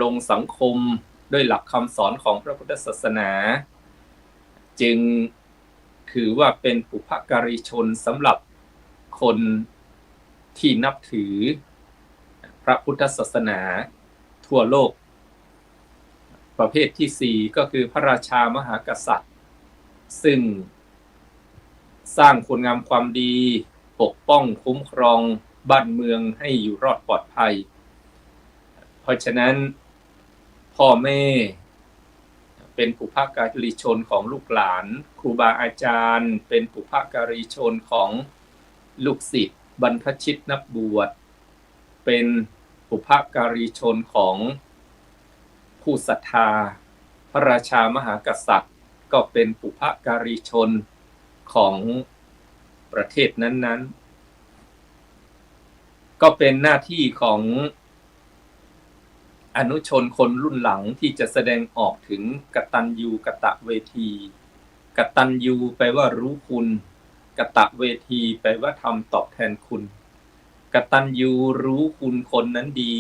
ลงสังคมด้วยหลักคำสอนของพระพุทธศาสนาจึงถือว่าเป็นปุพการีชนสำหรับคนที่นับถือพระพุทธศาสนาทั่วโลกประเภทที่4ก็คือพระราชามหากษัตริย์ซึ่งสร้างคุณงามความดีปกป้องคุ้มครองบ้านเมืองให้อยู่รอดปลอดภัยเพราะฉะนั้นพ่อแม่เป็นปุพการีชนของลูกหลานครูบาอาจารย์เป็นปุพการีชนของลูกศิษย์บรรพชิตนักบวชเป็นปุพการีชนของผู้ศรัทธาพระราชามหากษัตริย์ก็เป็นปุพการีชนของประเทศนั้นๆก็เป็นหน้าที่ของอนุชนคนรุ่นหลังที่จะแสดงออกถึงกตัญญูกตเวทีกตัญญูแปลว่ารู้คุณกตเวทีแปลว่าทำตอบแทนคุณกตัญญูรู้คุณคนนั้นดี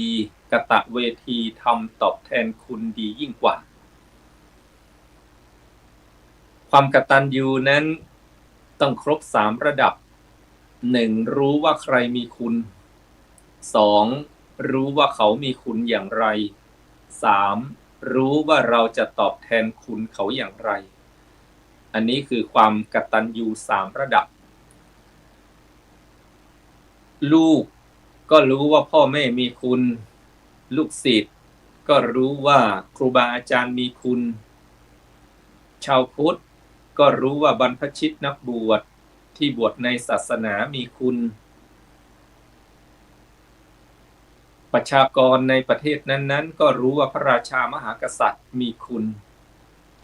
กตเวทีทำตอบแทนคุณดียิ่งกว่าความกตัญญูนั้นต้องครบ3ระดับ 1. รู้ว่าใครมีคุณ 2. รู้ว่าเขามีคุณอย่างไร 3. รู้ว่าเราจะตอบแทนคุณเขาอย่างไรอันนี้คือความกตัญญู3ระดับลูกก็รู้ว่าพ่อแม่มีคุณลูกศิษย์ก็รู้ว่าครูบาอาจารย์มีคุณชาวพุทธก็รู้ว่าบรรพชิตนักบวชที่บวชในศาสนามีคุณประชากรในประเทศนั้นๆก็รู้ว่าพระราชามหากษัตริย์มีคุณ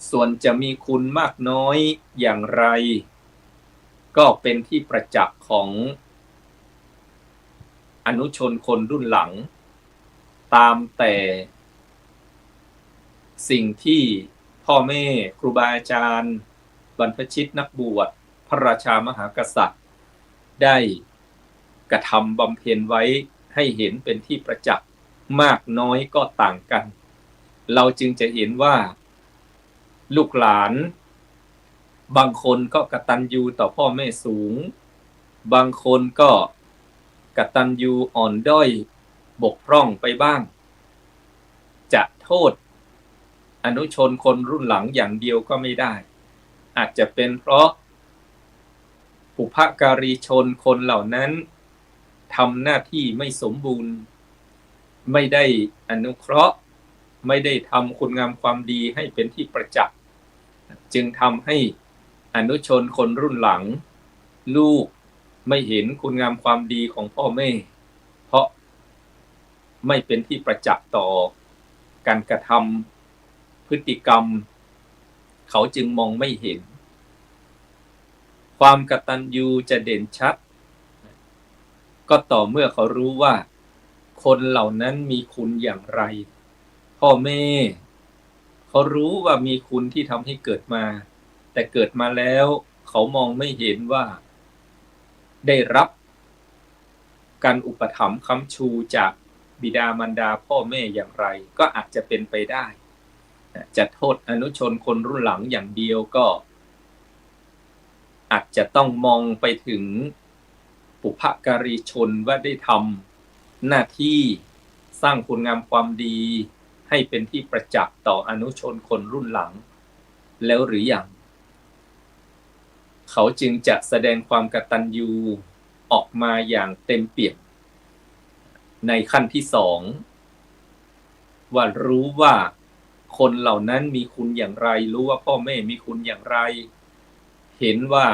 ส่วนจะมีคุณมากน้อยอย่างไรก็เป็นที่ประจักษ์ของอนุชนคนรุ่นหลังตามแต่สิ่งที่พ่อแม่ครูบาอาจารย์บรรพชิตนักบวชพระราชามหากษัตริย์ได้กระทำบำเพ็ญไว้ให้เห็นเป็นที่ประจักษ์มากน้อยก็ต่างกันเราจึงจะเห็นว่าลูกหลานบางคนก็กตัญญูต่อพ่อแม่สูงบางคนก็กตัญญูอ่อนด้อยบกพร่องไปบ้างจะโทษอนุชนคนรุ่นหลังอย่างเดียวก็ไม่ได้อาจจะเป็นเพราะปุพการีชนคนเหล่านั้นทำหน้าที่ไม่สมบูรณ์ไม่ได้อนุเคราะห์ไม่ได้ทำคุณงามความดีให้เป็นที่ประจักษ์จึงทำให้อนุชนคนรุ่นหลังลูกไม่เห็นคุณงามความดีของพ่อแม่เพราะไม่เป็นที่ประจักษ์ต่อการกระทำพฤติกรรมเขาจึงมองไม่เห็นความกตัญญูจะเด่นชัดก็ต่อเมื่อเขารู้ว่าคนเหล่านั้นมีคุณอย่างไรพ่อแม่เขารู้ว่ามีคุณที่ทำให้เกิดมาแต่เกิดมาแล้วเขามองไม่เห็นว่าได้รับการอุปถัมภ์ค้ำชูจากบิดามารดาพ่อแม่อย่างไรก็อาจจะเป็นไปได้จะโทษอนุชนคนรุ่นหลังอย่างเดียวก็อาจจะต้องมองไปถึงปุพการีชนว่าได้ทำหน้าที่สร้างคุณงามความดีให้เป็นที่ประจักษ์ต่ออนุชนคนรุ่นหลังแล้วหรือยังเขาจึงจะแสดงความกตัญญูออกมาอย่างเต็มเปี่ยมในขั้นที่2ว่ารู้ว่าคนเหล่านั้นมีคุณอย่างไรรู้ว่าพ่อแม่มีคุณอย่างไรเห็นว่า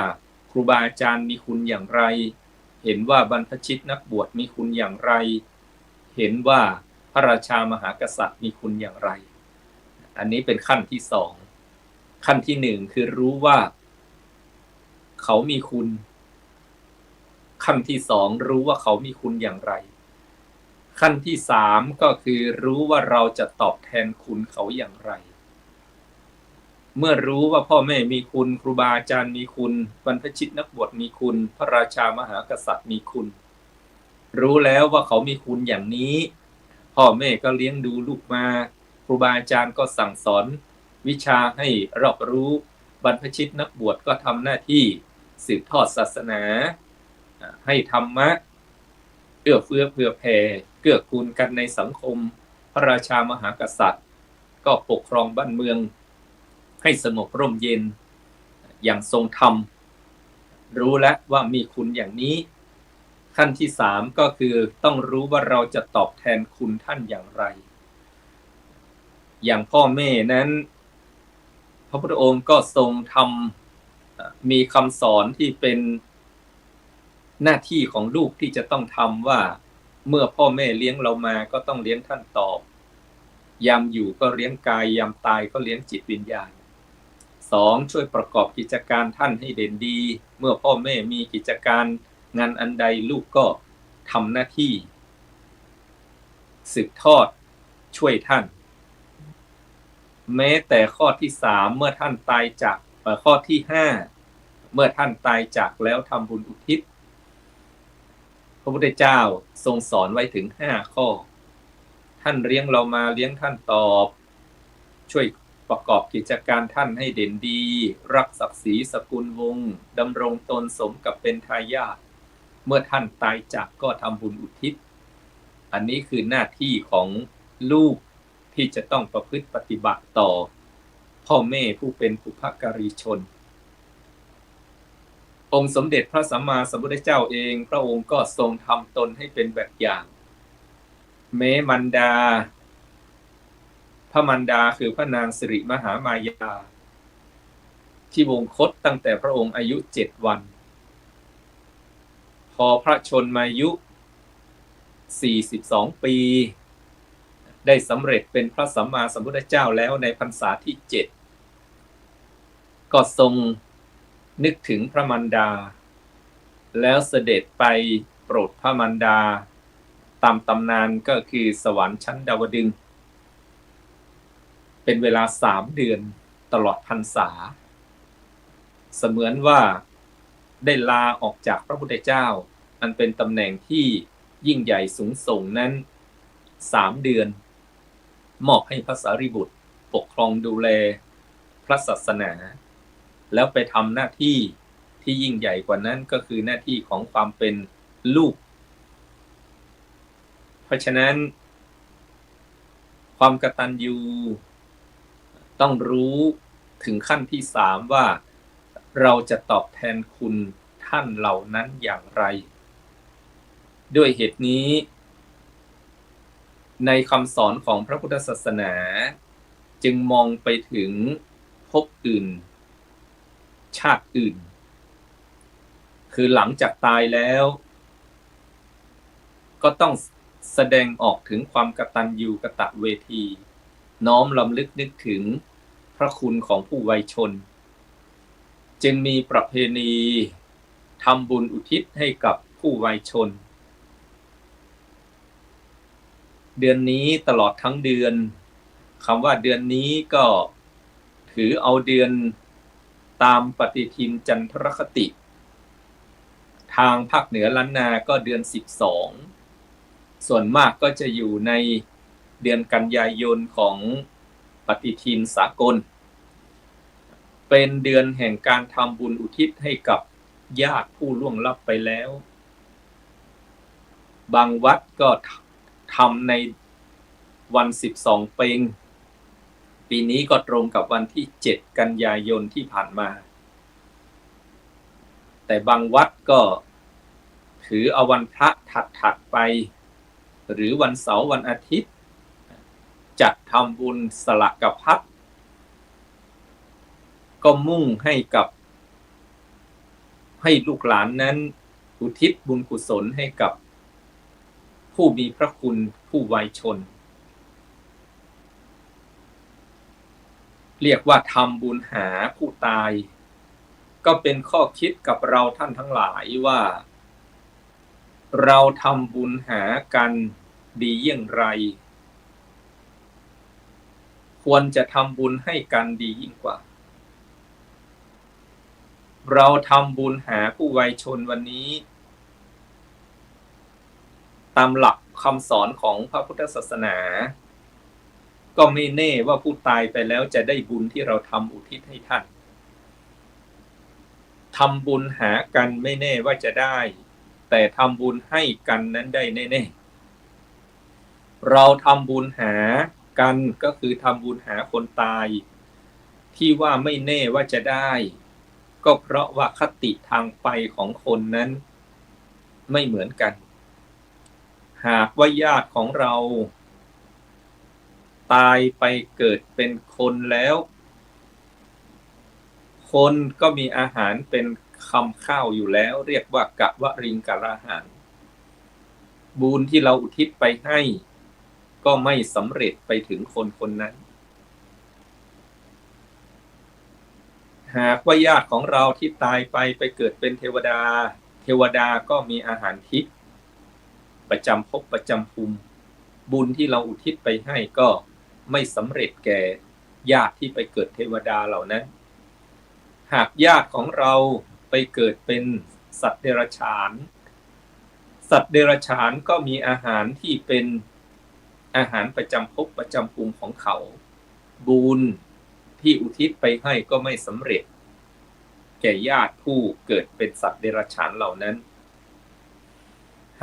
ครูบาอาจารย์มีคุณอย่างไรเห็นว่าบรรพชิตนักบวชมีคุณอย่างไรเห็นว่าพระราชามหากษัตริย์มีคุณอย่างไรอันนี้เป็นขั้นที่2ขั้นที่1คือรู้ว่าเขามีคุณขั้นที่2รู้ว่าเขามีคุณอย่างไรขั้นที่3ก็คือรู้ว่าเราจะตอบแทนคุณเขาอย่างไรเมื่อรู้ว่าพ่อแม่มีคุณครูบาอาจารย์มีคุณบรรพชิตนักบวชมีคุณพระราชามหากษัตริย์มีคุณรู้แล้วว่าเขามีคุณอย่างนี้ พ่อแม่ก็เลี้ยงดูลูกมาครูบาอาจารย์ก็สั่งสอนวิชาให้รอบรู้บรรพชิตนักบวชก็ทำหน้าที่สืบทอดศาสนาให้ธรรมะเอื้อเฟื้อเผื่อแผ่เกื้อกูลกันในสังคมพระราชามหากษัตริย์ก็ปกครองบ้านเมืองให้สงบร่มเย็นอย่างทรงธรรมรู้แล้วว่ามีคุณอย่างนี้ขั้นที่3ก็คือต้องรู้ว่าเราจะตอบแทนคุณท่านอย่างไรอย่างพ่อแม่นั้นพระพุทธองค์ก็ทรงทำมีคำสอนที่เป็นหน้าที่ของลูกที่จะต้องทำว่าเมื่อพ่อแม่เลี้ยงเรามาก็ต้องเลี้ยงท่านตอบยามอยู่ก็เลี้ยงกายยามตายก็เลี้ยงจิตวิญญาณ2ช่วยประกอบกิจการท่านให้เด่นดีเมื่อพ่อแม่มีกิจการงานอันใดลูกก็ทำหน้าที่สืบทอดช่วยท่านแม้แต่ข้อที่3เมื่อท่านตายจากข้อที่5เมื่อท่านตายจากแล้วทำบุญอุทิศพระพุทธเจ้าทรงสอนไว้ถึง5ข้อท่านเลี้ยงเรามาเลี้ยงท่านตอบช่วยประกอบกิจการท่านให้เด่นดีรักศักดิ์ศรีสกุลวงศ์ดำรงตนสมกับเป็นทายาทเมื่อท่านตายจากก็ทำบุญอุทิศอันนี้คือหน้าที่ของลูกที่จะต้องประพฤติปฏิบัติต่อพ่อแม่ผู้เป็นปุพการีชนองค์สมเด็จพระสัมมาสัมพุทธเจ้าเองพระองค์ก็ทรงทำตนให้เป็นแบบอย่างแม้มารดาพระมารดาคือพระนางสิริมหามายาที่วงคตตั้งแต่พระองค์อายุ7 วันพอพระชนมายุ42 ปีได้สำเร็จเป็นพระสัมมาสัมพุทธเจ้าแล้วในพรรษาที่7ก็ทรงนึกถึงพระมารดาแล้วเสด็จไปโปรดพระมารดาตามตำนานก็คือสวรรค์ชั้นดาวดึงส์เป็นเวลา3 เดือนตลอดพรรษาเสมือนว่าได้ลาออกจากพระพุทธเจ้าอันเป็นตำแหน่งที่ยิ่งใหญ่สูงส่งนั้น3 เดือนมอบให้พระสารีบุตรปกครองดูแลพระศาสนาแล้วไปทำหน้าที่ที่ยิ่งใหญ่กว่านั้นก็คือหน้าที่ของความเป็นลูกเพราะฉะนั้นความกตัญญูต้องรู้ถึงขั้นที่3ว่าเราจะตอบแทนคุณท่านเหล่านั้นอย่างไรด้วยเหตุนี้ในคำสอนของพระพุทธศาสนาจึงมองไปถึงภพอื่นชาติอื่นคือหลังจากตายแล้วก็ต้องแสดงออกถึงความกตัญญูกตเวทีน้อมรำลึกนึกถึงพระคุณของผู้วัยชนจึงมีประเพณีทำบุญอุทิศให้กับผู้วัยชนเดือนนี้ตลอดทั้งเดือนคำว่าเดือนนี้ก็ถือเอาเดือนตามปฏิทินจันทรคติทางภาคเหนือล้านนาก็เดือน12ส่วนมากก็จะอยู่ในเดือนกันยายนของปฏิทินสากลเป็นเดือนแห่งการทำบุญอุทิศให้กับญาติผู้ล่วงลับไปแล้วบางวัดก็ทำในวัน12 เพ็งปีนี้ก็ตรงกับวันที่7 กันยายนที่ผ่านมาแต่บางวัดก็ถือเอาวันพระถัดไปหรือวันเสาร์วันอาทิตย์จัดทำบุญสละกภัตก็มุ่งให้ลูกหลานนั้นอุทิศบุญกุศลให้กับผู้มีพระคุณผู้วัยชนเรียกว่าทำบุญหาผู้ตายก็เป็นข้อคิดกับเราท่านทั้งหลายว่าเราทำบุญหากันดีอย่างไรควรจะทำบุญให้กันดียิ่งกว่าเราทำบุญหาผู้วัยชนวันนี้ตามหลัก คำสอนของพระพุทธศาสนาก็ไม่แน่ว่าผู้ตายไปแล้วจะได้บุญที่เราทำอุทิศให้ท่านทำบุญหากันไม่แน่ว่าจะได้แต่ทำบุญให้กันนั้นได้แน่ๆเราทำบุญหากันก็คือทำบุญหาคนตายที่ว่าไม่แน่ว่าจะได้ก็เพราะว่าคติทางไปของคนนั้นไม่เหมือนกันหากว่าญาติของเราตายไปเกิดเป็นคนแล้วคนก็มีอาหารเป็นคำข้าวอยู่แล้วเรียกว่ากะวริงกะอาหารบุญที่เราอุทิศไปให้ก็ไม่สำเร็จไปถึงคนคนนั้นหากว่าญาติของเราที่ตายไปเกิดเป็นเทวดาเทวดาก็มีอาหารทิพย์ประจำภพประจำภูมิบุญที่เราอุทิศไปให้ก็ไม่สำเร็จแก่ญาติที่ไปเกิดเทวดาเหล่านั้นหากญาติของเราไปเกิดเป็นสัตว์เดรัจฉานสัตว์เดรัจฉานก็มีอาหารที่เป็นอาหารประจำภพประจำภูมิของเขาบุญที่อุทิศไปให้ก็ไม่สำเร็จแก่ญาติผู้เกิดเป็นสัตว์เดรัจฉานเหล่านั้น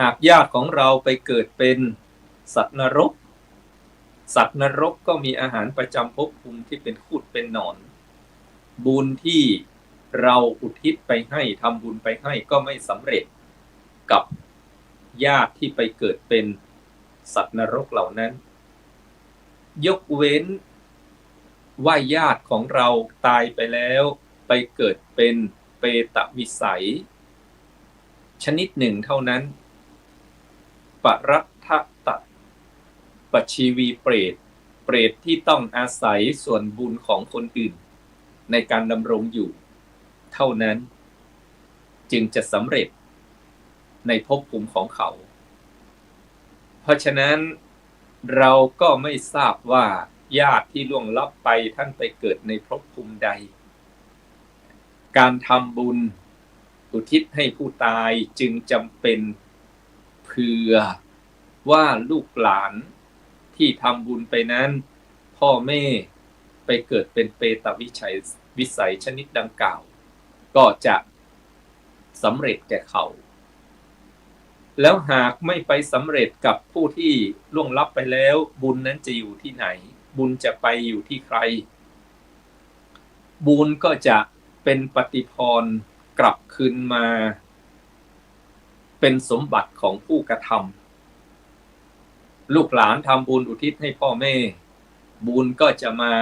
หากญาติของเราไปเกิดเป็นสัตว์นรกสัตว์นรกก็มีอาหารประจำภพภูมิที่เป็นคูดเป็นหนอนบุญที่เราอุทิศไปให้ทำบุญไปให้ก็ไม่สำเร็จกับญาติที่ไปเกิดเป็นสัตว์นรกเหล่านั้นยกเว้นว่าญาติของเราตายไปแล้วไปเกิดเป็นเปตวิสัยชนิดหนึ่งเท่านั้นปรัตถตปชีวีเปรตที่ต้องอาศัยส่วนบุญของคนอื่นในการดำรงอยู่เท่านั้นจึงจะสำเร็จในภพภูมิของเขาเพราะฉะนั้นเราก็ไม่ทราบว่าญาติที่ล่วงลับไปท่านไปเกิดในภพภูมิใดการทำบุญอุทิศให้ผู้ตายจึงจำเป็นเผื่อว่าลูกหลานที่ทำบุญไปนั้นพ่อแม่ไปเกิดเป็นเปตวิสัยชนิดดังกล่าวก็จะสำเร็จแก่เขาแล้วหากไม่ไปสำเร็จกับผู้ที่ล่วงลับไปแล้วบุญนั้นจะอยู่ที่ไหนบุญจะไปอยู่ที่ใครบุญก็จะเป็นปฏิภรณ์กลับคืนมาเป็นสมบัติของผู้กระทำลูกหลานทำบุญอุทิศให้พ่อแม่บุญก็จะมา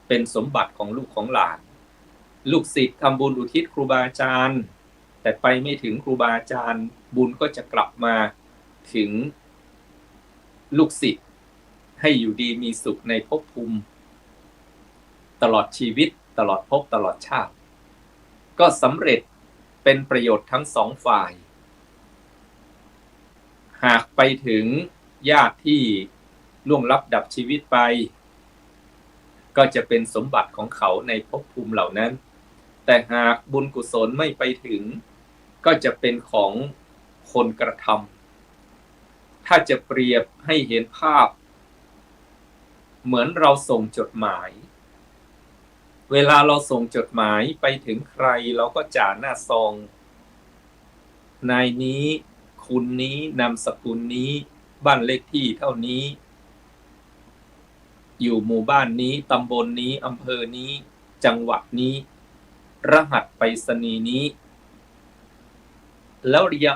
เป็นสมบัติของลูกของหลานลูกศิษย์ทำบุญอุทิศครูบาอาจารย์แต่ไปไม่ถึงครูบาอาจารย์บุญก็จะกลับมาถึงลูกศิษย์ให้อยู่ดีมีสุขในภพภูมิตลอดชีวิตตลอดภพตลอดชาติก็สำเร็จเป็นประโยชน์ทั้งสองฝ่ายหากไปถึงญาติที่ล่วงลับดับชีวิตไปก็จะเป็นสมบัติของเขาในภพภูมิเหล่านั้นแต่หากบุญกุศลไม่ไปถึงก็จะเป็นของคนกระทำถ้าจะเปรียบให้เห็นภาพเหมือนเราส่งจดหมายเวลาเราส่งจดหมายไปถึงใครเราก็จ่าหน้าซองนายนี้คุณนี้นามสกุลนี้บ้านเลขที่เท่านี้อยู่หมู่บ้านนี้ตำบลนี้อำเภอนี้จังหวัดนี้รหัสไปรษณีย์นี้แล้วระยะ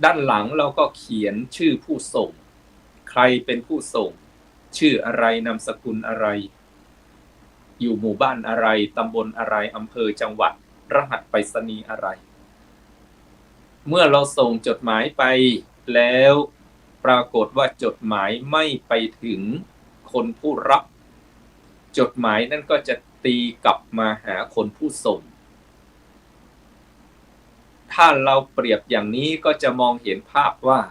ด้านหลังเราก็เขียนชื่อผู้ส่งใครเป็นผู้ส่งชื่ออะไรนามสกุลอะไรอยู่หมู่บ้านอะไรตำบลอะไรอำเภอจังหวัดรหัสไปรษณีย์อะไรเมื่อเราส่งจดหมายไปแล้วปรากฏว่าจดหมายไม่ไปถึงคนผู้รับจดหมายนั้นก็จะตีกลับมาหาคนผู้ส่งถ้าเราเปรียบอย่างนี้ก็จะมองเห็นภาพว่า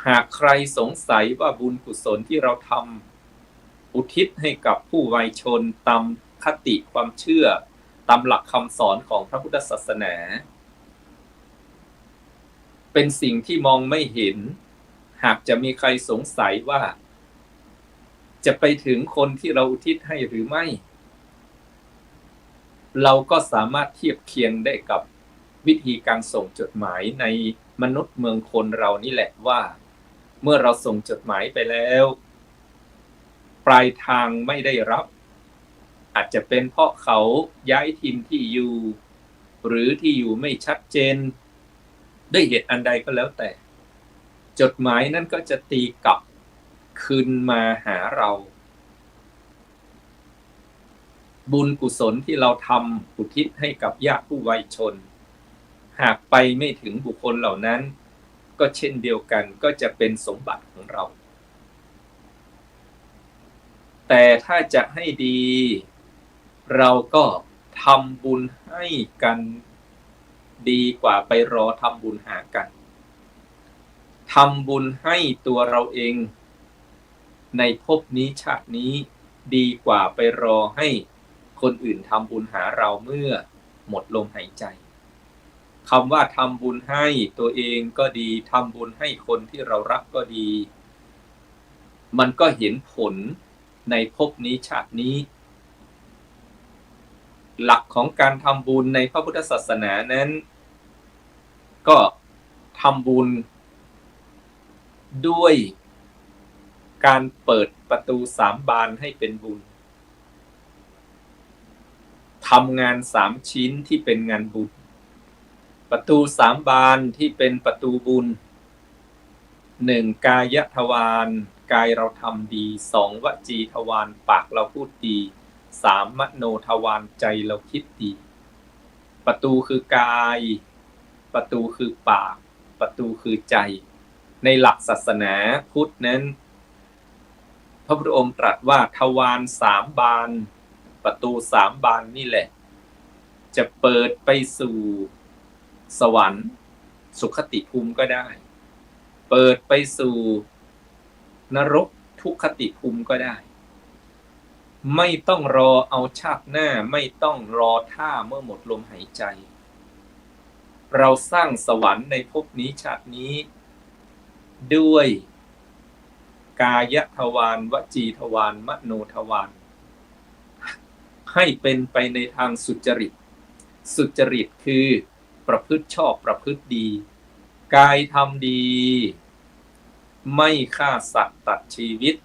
หากใครสงสัยว่าบุญกุศลที่เราทำอุทิศให้กับผู้วายชนตามคติความเชื่อตามหลักคำสอนของพระพุทธศาสนาไป เป็นสิ่งที่มองไม่เห็นหากจะมีใครสงสัยว่าจะไปถึงคนที่เราอุทิศให้หรือไม่เราก็สามารถเทียบเคียงได้กับวิธีการส่งจดหมายในมนุษย์เมืองคนเรานี่แหละว่าเมื่อเราส่งจดหมายไปแล้วปลายทางไม่ได้รับอาจจะเป็นเพราะเขาย้ายถิ่นที่อยู่หรือที่อยู่ไม่ชัดเจนด้วยเหตุอันใดก็แล้วแต่จดหมายนั้นก็จะตีกลับคืนมาหาเราบุญกุศลที่เราทำอุทิศให้กับญาติผู้วายชนหากไปไม่ถึงบุคคลเหล่านั้นก็เช่นเดียวกันก็จะเป็นสมบัติของเราแต่ถ้าจะให้ดีเราก็ทำบุญให้กันดีกว่าไปรอทำบุญหากันทำบุญให้ตัวเราเองในภพนี้ชาตินี้ดีกว่าไปรอให้คนอื่นทำบุญหาเราเมื่อหมดลมหายใจคำว่าทำบุญให้ตัวเองก็ดีทำบุญให้คนที่เรารักก็ดีมันก็เห็นผลในภพนี้ชาตินี้หลักของการทำบุญในพระพุทธศาสนานั้นก็ทำบุญด้วยการเปิดประตู3 บานให้เป็นบุญทำงาน3 ชิ้นที่เป็นงานบุญประตู3 บานที่เป็นประตูบุญ1กายทวารกายเราทำดี2วจีทวารปากเราพูดดี3มโนทวารใจเราคิดดีประตูคือกายประตูคือปากประตูคือใจในหลักศาสนาพุทธนั้นพระพุทธองค์ตรัสว่าทวาร3 บานประตู3 บานนี่แหละจะเปิดไปสู่สวรรค์สุคติภูมิก็ได้เปิดไปสู่นรกทุกขติภูมิก็ได้ไม่ต้องรอเอาชาติหน้าไม่ต้องรอท่าเมื่อหมดลมหายใจเราสร้างสวรรค์ในภพนี้ชาตินี้ด้วยกายทวารวจีทวารมโนทวารให้เป็นไปในทางสุจริตสุจริตคือประพฤติชอบประพฤติดีกายทำดีไม่ฆ่าสัตว์ตัดชีวิต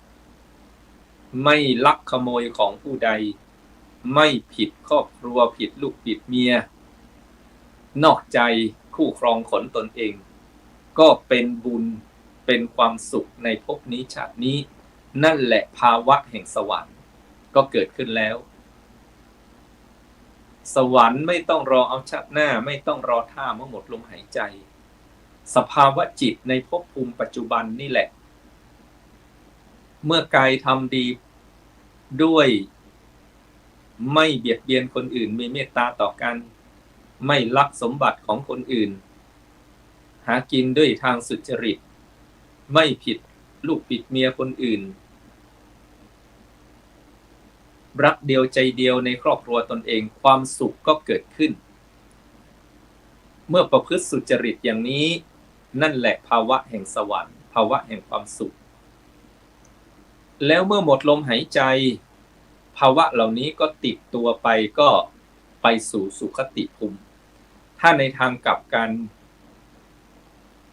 ไม่ลักขโมยของผู้ใดไม่ผิดครอบครัวผิดลูกผิดเมียนอกใจคู่ครองขนตนเองก็เป็นบุญเป็นความสุขในภพนี้ชาตินี้นั่นแหละภาวะแห่งสวรรค์ก็เกิดขึ้นแล้วสวรรค์ไม่ต้องรอเอาชาติหน้าไม่ต้องรอท่าเมื่อหมดลมหายใจสภาวะจิตในภพภูมิปัจจุบันนี่แหละเมื่อกายทำดีด้วยไม่เบียดเบียนคนอื่นมีเมตตาต่อกันไม่ลักสมบัติของคนอื่นหากินด้วยทางสุจริตไม่ผิดลูกผิดเมียคนอื่นรักเดียวใจเดียวในครอบครัวตนเองความสุขก็เกิดขึ้นเมื่อประพฤติสุจริตอย่างนี้นั่นแหละภาวะแห่งสวรรค์ภาวะแห่งความสุขแล้วเมื่อหมดลมหายใจภาวะเหล่านี้ก็ติดตัวไปก็ไปสู่สุคติภูมิถ้าในทางกลับกัน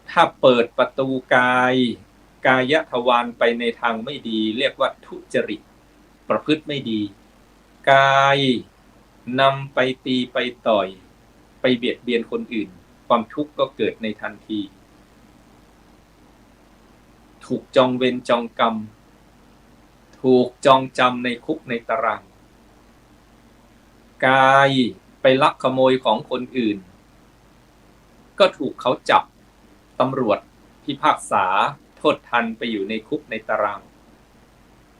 ถ้าเปิดประตูกายทวารไปในทางไม่ดีเรียกว่าทุจริตประพฤติไม่ดีกายนำไปตีไปต่อยไปเบียดเบียนคนอื่นความทุกข์ก็เกิดในทันทีถูกจองเวรจองกรรมถูกจองจำในคุกในตารางกายไปลักขโมยของคนอื่นก็ถูกเขาจับตำรวจพิพากษาโทษทันไปอยู่ในคุกในตาราง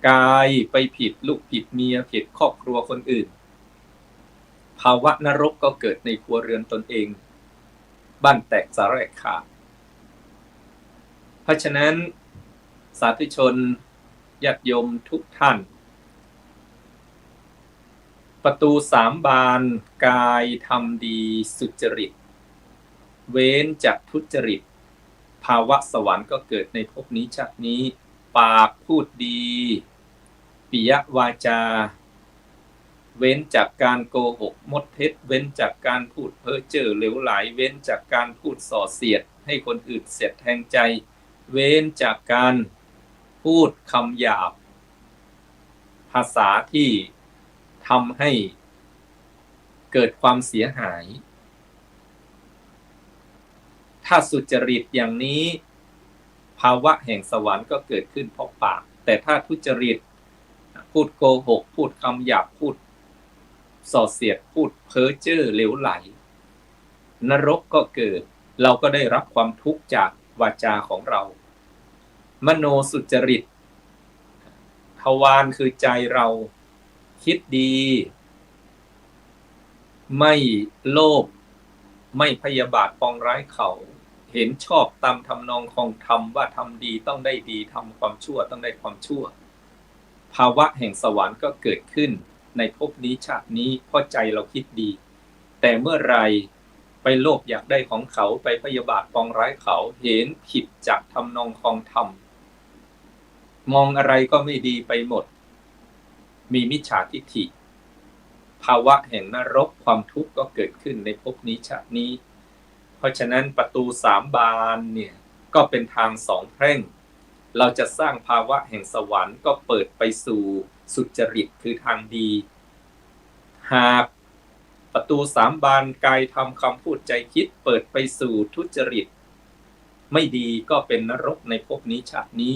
กายไปผิดลูกผิดเมียผิดครอบครัวคนอื่นภาวะนรกก็เกิดในครัวเรือนตนเองบ้านแตกสาแหรกขาดเพราะฉะนั้นสาธุชนญาติโยมทุกท่านประตู3 บานกายทำดีสุจริตเว้นจากทุจริต ภาวะสวรรค์ก็เกิดในภพนี้ชาตินี้ปากพูดดีปิยวาจาเว้นจากการโกหกมดเท็จเว้นจากการพูดเพ้อเจ้อเหลวไหลเว้นจากการพูดส่อเสียดให้คนอื่นเสียดแทงใจเว้นจากการพูดคำหยาบภาษาที่ทำให้เกิดความเสียหายถ้าสุจริตอย่างนี้ภาวะแห่งสวรรค์ก็เกิดขึ้นเพราะปากแต่ถ้าทุจริตพูดโกหกพูดคำหยาบพูดส่อเสียดพูดเพ้อเจ้อเหลวไหลนรกก็เกิดเราก็ได้รับความทุกข์จากวาจาของเรามโนสุจริตทวารคือใจเราคิดดีไม่โลภไม่พยาบาทปองร้ายเขาเห็นชอบตามทำนองของธรรมว่าทำดีต้องได้ดีทำความชั่วต้องได้ความชั่วภาวะแห่งสวรรค์ก็เกิดขึ้นในภพนี้ชาตินี้เพราะใจเราคิดดีแต่เมื่อไรไปโลภอยากได้ของเขาไปพยาบาทปองร้ายเขาเห็นผิดจากทำนองของธรรมมองอะไรก็ไม่ดีไปหมดมีมิจฉาทิฏฐิภาวะแห่งนรกความทุกข์ก็เกิดขึ้นในภพนี้ชาตินี้เพราะฉะนั้นประตู3 บานเนี่ยก็เป็นทาง2 แพร่งเราจะสร้างภาวะแห่งสวรรค์ก็เปิดไปสู่สุจริตคือทางดีหากประตู3 บานกายทำคำพูดใจคิดเปิดไปสู่ทุจริตไม่ดีก็เป็นนรกในภพนี้ชาตินี้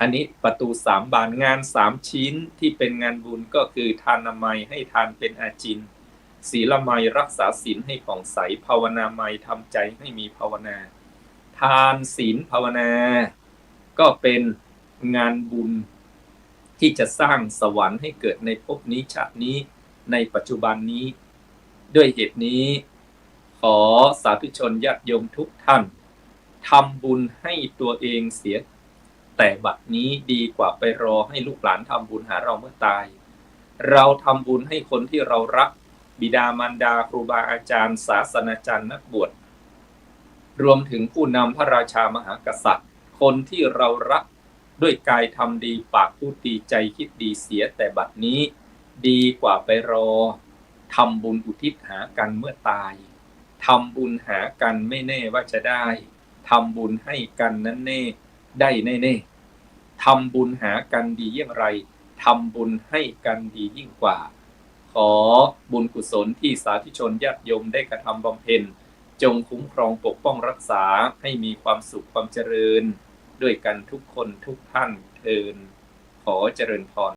อันนี้ประตู3 บานงาน3 ชิ้นที่เป็นงานบุญก็คือทานามัยให้ทานเป็นอาจินศีลมัยรักษาศีลให้ผ่องใสภาวนามัยทำใจให้มีภาวนาทานศีลภาวนาก็เป็นงานบุญที่จะสร้างสวรรค์ให้เกิดในภพนี้ชาตินี้ในปัจจุบันนี้ด้วยเหตุนี้ขอสาธุชนญาติโยมทุกท่านทำบุญให้ตัวเองเสียแต่บัดนี้ดีกว่าไปรอให้ลูกหลานทำบุญหาเราเมื่อตายเราทำบุญให้คนที่เรารักบิดามารดาครูบาอาจารย์ศาสนาจารย์นักบวชรวมถึงผู้นำพระราชามหากษัตริย์คนที่เรารักด้วยกายทำดีปากพูดดีใจคิดดีเสียแต่บัดนี้ดีกว่าไปรอทำบุญอุทิศหากันเมื่อตายทำบุญหากันไม่แน่ว่าจะได้ทำบุญให้กันนั้นแน่ได้แน่ๆทำบุญหากันดีอย่างไรทำบุญให้กันดียิ่งกว่าขอบุญกุศลที่สาธุชนญาติโยมได้กระทำบำเพ็ญจงคุ้มครองปกป้องรักษาให้มีความสุขความเจริญด้วยกันทุกคนทุกท่านเทอญขอเจริญพร